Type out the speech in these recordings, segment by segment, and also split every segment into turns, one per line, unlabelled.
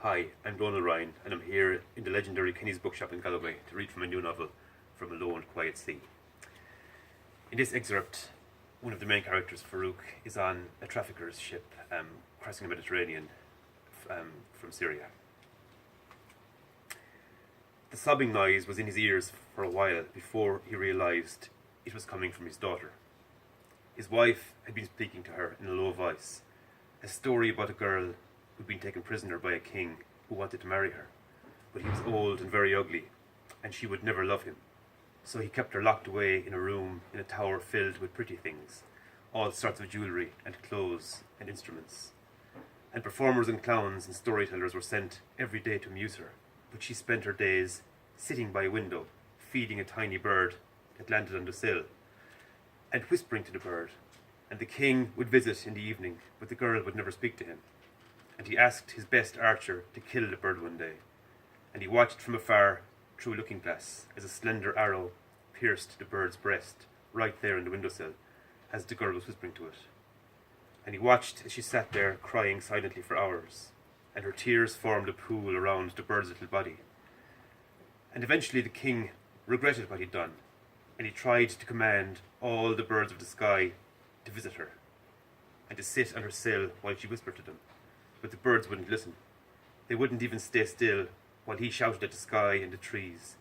Hi, I'm Donal Ryan, and I'm here in the legendary Kennys Bookshop in Galway to read from a new novel, From a Low and Quiet Sea. In this excerpt, one of the main characters, Farouk, is on a trafficker's ship crossing the Mediterranean from Syria. The sobbing noise was in his ears for a while before he realised it was coming from his daughter. His wife had been speaking to her in a low voice, a story about a girl who'd been taken prisoner by a king who wanted to marry her. But he was old and very ugly, and she would never love him. So he kept her locked away in a room in a tower filled with pretty things, all sorts of jewellery and clothes and instruments. And performers and clowns and storytellers were sent every day to amuse her, but she spent her days sitting by a window, feeding a tiny bird that landed on the sill, and whispering to the bird. And the king would visit in the evening, but the girl would never speak to him. And he asked his best archer to kill the bird one day, and he watched from afar through a looking glass as a slender arrow pierced the bird's breast right there in the windowsill as the girl was whispering to it. And he watched as she sat there crying silently for hours, and her tears formed a pool around the bird's little body. And eventually the king regretted what he'd done, and he tried to command all the birds of the sky to visit her and to sit on her sill while she whispered to them. But the birds wouldn't listen. They wouldn't even stay still while he shouted at the sky and the trees,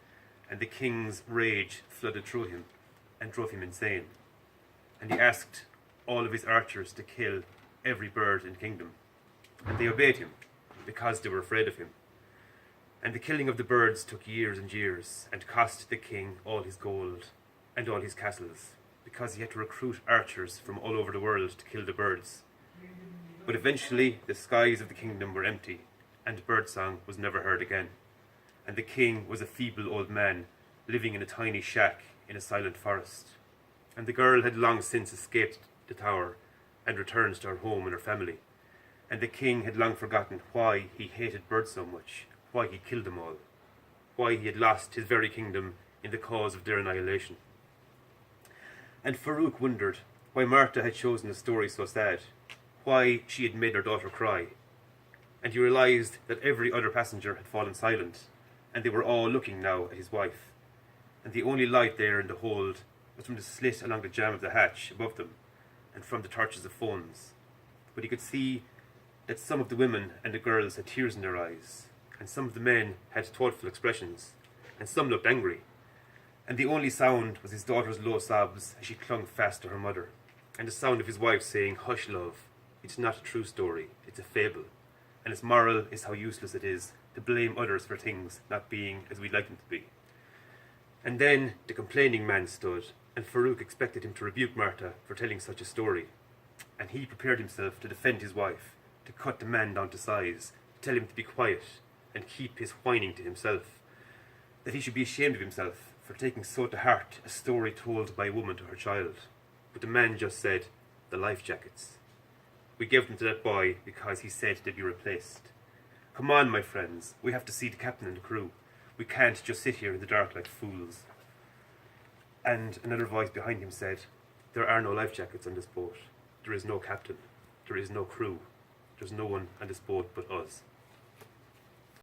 and the king's rage flooded through him and drove him insane. And he asked all of his archers to kill every bird in the kingdom, and they obeyed him because they were afraid of him. And the killing of the birds took years and years, and cost the king all his gold and all his castles, because he had to recruit archers from all over the world to kill the birds. But eventually the skies of the kingdom were empty, and birdsong was never heard again. And the king was a feeble old man, living in a tiny shack in a silent forest. And the girl had long since escaped the tower and returned to her home and her family. And the king had long forgotten why he hated birds so much, why he killed them all, why he had lost his very kingdom in the cause of their annihilation. And Farouk wondered why Martha had chosen a story so sad, why she had made her daughter cry. And he realised that every other passenger had fallen silent, and they were all looking now at his wife. And the only light there in the hold was from the slit along the jamb of the hatch above them, and from the torches of phones. But he could see that some of the women and the girls had tears in their eyes, and some of the men had thoughtful expressions, and some looked angry. And the only sound was his daughter's low sobs as she clung fast to her mother, and the sound of his wife saying, "Hush, love, it's not a true story, it's a fable, and its moral is how useless it is to blame others for things not being as we'd like them to be." And then the complaining man stood, and Farouk expected him to rebuke Martha for telling such a story. And he prepared himself to defend his wife, to cut the man down to size, to tell him to be quiet and keep his whining to himself, that he should be ashamed of himself for taking so to heart a story told by a woman to her child. But the man just said, "The life jackets. We gave them to that boy because he said they'd be replaced. Come on, my friends, we have to see the captain and the crew. We can't just sit here in the dark like fools." And another voice behind him said, "There are no life jackets on this boat. There is no captain. There is no crew. There's no one on this boat but us."